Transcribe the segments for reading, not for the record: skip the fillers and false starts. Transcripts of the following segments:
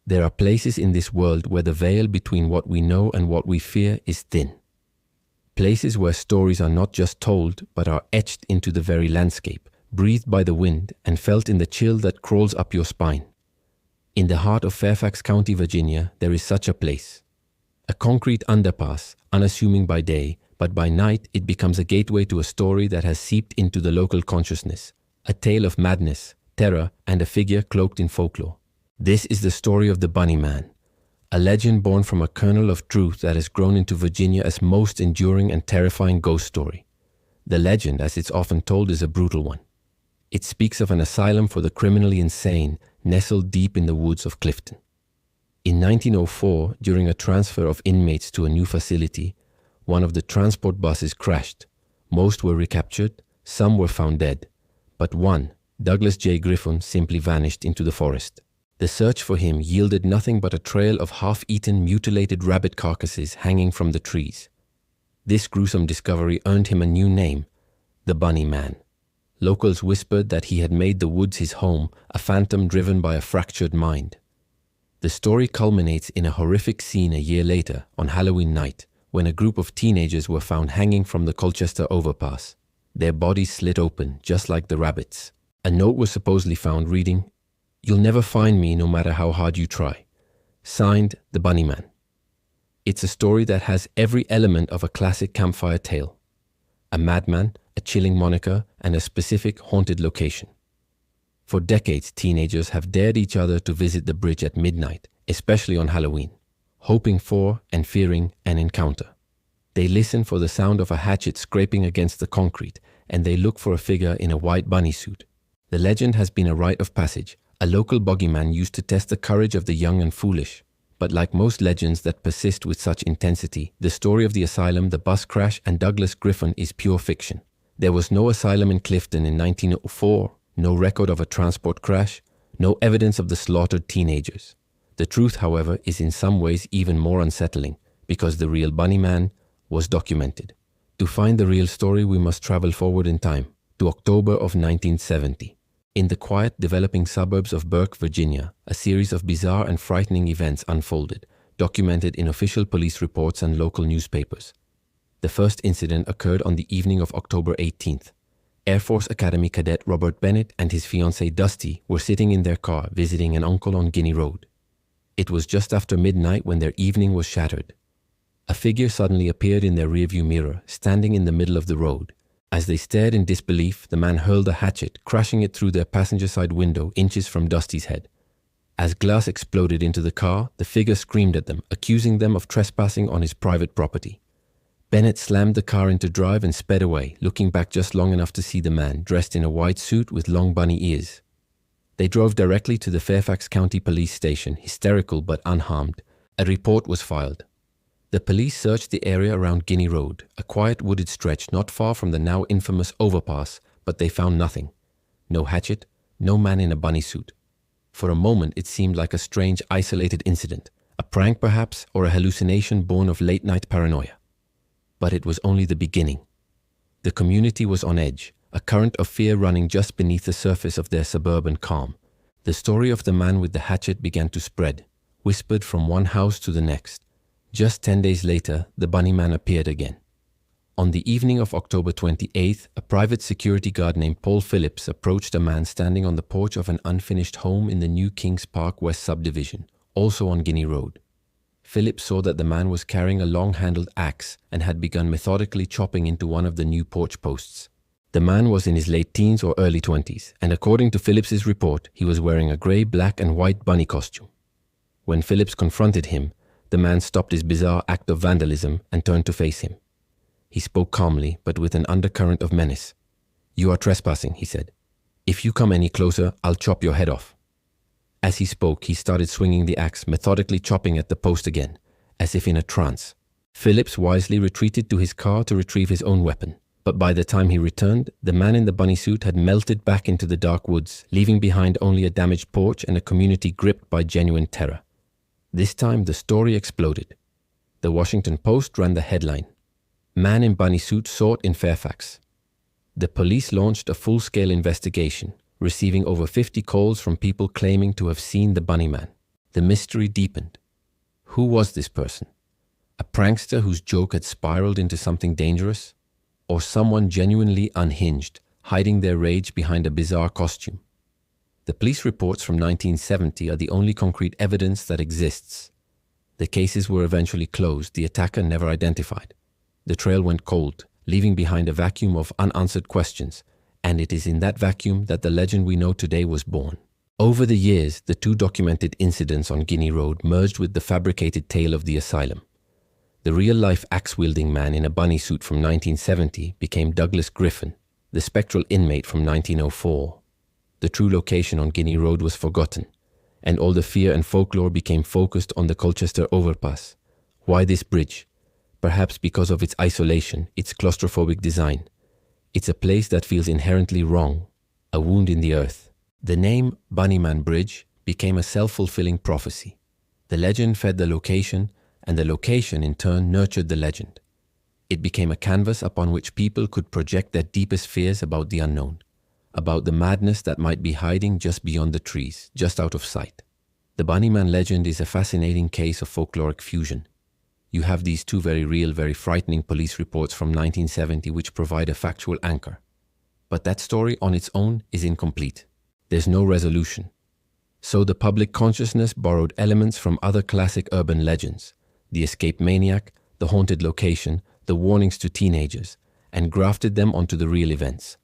There are places in this world where the veil between what we know and what we fear is thin. Places where stories are not just told, but are etched into the very landscape, breathed by the wind, and felt in the chill that crawls up your spine. In the heart of Fairfax County, Virginia, there is such a place. A concrete underpass, unassuming by day, but by night it becomes a gateway to a story that has seeped into the local consciousness, a tale of madness, terror, and a figure cloaked in folklore. This is the story of the Bunny Man, a legend born from a kernel of truth that has grown into Virginia's most enduring and terrifying ghost story. The legend, as it's often told, is a brutal one. It speaks of an asylum for the criminally insane nestled deep in the woods of Clifton. In 1904, during a transfer of inmates to a new facility, one of the transport buses crashed. Most were recaptured, some were found dead, but one, Douglas J. Griffin, simply vanished into the forest. The search for him yielded nothing but a trail of half-eaten, mutilated rabbit carcasses hanging from the trees. This gruesome discovery earned him a new name, the Bunny Man. Locals whispered that he had made the woods his home, a phantom driven by a fractured mind. The story culminates in a horrific scene a year later, on Halloween night, when a group of teenagers were found hanging from the Colchester overpass. Their bodies slit open, just like the rabbits. A note was supposedly found reading, "You'll never find me no matter how hard you try." Signed, the Bunny Man. It's a story that has every element of a classic campfire tale. A madman, a chilling moniker, and a specific haunted location. For decades, teenagers have dared each other to visit the bridge at midnight, especially on Halloween, hoping for and fearing an encounter. They listen for the sound of a hatchet scraping against the concrete, and they look for a figure in a white bunny suit. The legend has been a rite of passage, a local bogeyman used to test the courage of the young and foolish. But like most legends that persist with such intensity, the story of the asylum, the bus crash, and Douglas Griffin is pure fiction. There was no asylum in Clifton in 1904, no record of a transport crash, no evidence of the slaughtered teenagers. The truth, however, is in some ways even more unsettling, because the real Bunny Man was documented. To find the real story, we must travel forward in time, to October of 1970. In the quiet, developing suburbs of Burke, Virginia, a series of bizarre and frightening events unfolded, documented in official police reports and local newspapers. The first incident occurred on the evening of October 18th. Air Force Academy cadet Robert Bennett and his fiancée Dusty were sitting in their car visiting an uncle on Guinea Road. It was just after midnight when their evening was shattered. A figure suddenly appeared in their rearview mirror, standing in the middle of the road. As they stared in disbelief, the man hurled a hatchet, crashing it through their passenger side window inches from Dusty's head. As glass exploded into the car, the figure screamed at them, accusing them of trespassing on his private property. Bennett slammed the car into drive and sped away, looking back just long enough to see the man, dressed in a white suit with long bunny ears. They drove directly to the Fairfax County Police Station, hysterical but unharmed. A report was filed. The police searched the area around Guinea Road, a quiet wooded stretch not far from the now infamous overpass, but they found nothing. No hatchet, no man in a bunny suit. For a moment it seemed like a strange, isolated incident, a prank perhaps, or a hallucination born of late-night paranoia. But it was only the beginning. The community was on edge, a current of fear running just beneath the surface of their suburban calm. The story of the man with the hatchet began to spread, whispered from one house to the next. Just 10 days later, the Bunny Man appeared again. On the evening of October 28th, a private security guard named Paul Phillips approached a man standing on the porch of an unfinished home in the New Kings Park West subdivision, also on Guinea Road. Phillips saw that the man was carrying a long-handled axe and had begun methodically chopping into one of the new porch posts. The man was in his late teens or early 20s, and according to Phillips's report, he was wearing a grey, black and white bunny costume. When Phillips confronted him, the man stopped his bizarre act of vandalism and turned to face him. He spoke calmly, but with an undercurrent of menace. "You are trespassing," he said. "If you come any closer, I'll chop your head off." As he spoke, he started swinging the axe, methodically chopping at the post again, as if in a trance. Phillips wisely retreated to his car to retrieve his own weapon. But by the time he returned, the man in the bunny suit had melted back into the dark woods, leaving behind only a damaged porch and a community gripped by genuine terror. This time, the story exploded. The Washington Post ran the headline, "Man in bunny suit sought in Fairfax." The police launched a full-scale investigation, receiving over 50 calls from people claiming to have seen the Bunny Man. The mystery deepened. Who was this person? A prankster whose joke had spiraled into something dangerous? Or someone genuinely unhinged, hiding their rage behind a bizarre costume? The police reports from 1970 are the only concrete evidence that exists. The cases were eventually closed, the attacker never identified. The trail went cold, leaving behind a vacuum of unanswered questions, and it is in that vacuum that the legend we know today was born. Over the years, the two documented incidents on Guinea Road merged with the fabricated tale of the asylum. The real-life axe-wielding man in a bunny suit from 1970 became Douglas Griffin, the spectral inmate from 1904. The true location on Guinea Road was forgotten, and all the fear and folklore became focused on the Colchester overpass. Why this bridge? Perhaps because of its isolation, its claustrophobic design. It's a place that feels inherently wrong, a wound in the earth. The name Bunnyman Bridge became a self-fulfilling prophecy. The legend fed the location, and the location in turn nurtured the legend. It became a canvas upon which people could project their deepest fears about the unknown, about the madness that might be hiding just beyond the trees, just out of sight. The Bunnyman legend is a fascinating case of folkloric fusion. You have these two very real, very frightening police reports from 1970 which provide a factual anchor. But that story on its own is incomplete. There's no resolution. So the public consciousness borrowed elements from other classic urban legends, the escape maniac, the haunted location, the warnings to teenagers, and grafted them onto the real events.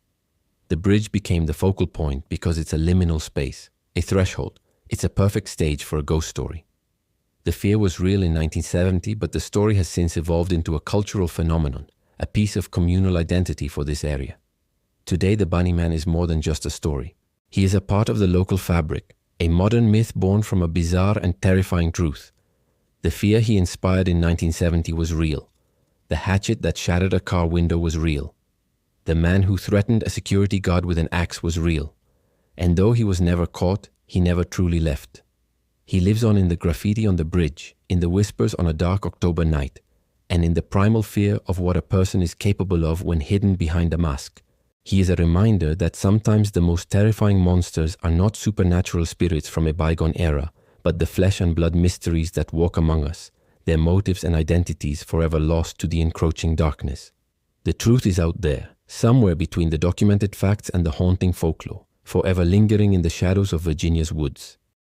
The bridge became the focal point because it's a liminal space, a threshold. It's a perfect stage for a ghost story. The fear was real in 1970, but the story has since evolved into a cultural phenomenon, a piece of communal identity for this area. Today, the Bunnyman is more than just a story. He is a part of the local fabric, a modern myth born from a bizarre and terrifying truth. The fear he inspired in 1970 was real. The hatchet that shattered a car window was real. The man who threatened a security guard with an axe was real. And though he was never caught, he never truly left. He lives on in the graffiti on the bridge, in the whispers on a dark October night, and in the primal fear of what a person is capable of when hidden behind a mask. He is a reminder that sometimes the most terrifying monsters are not supernatural spirits from a bygone era, but the flesh and blood mysteries that walk among us, their motives and identities forever lost to the encroaching darkness. The truth is out there, somewhere between the documented facts and the haunting folklore, forever lingering in the shadows of Virginia's woods.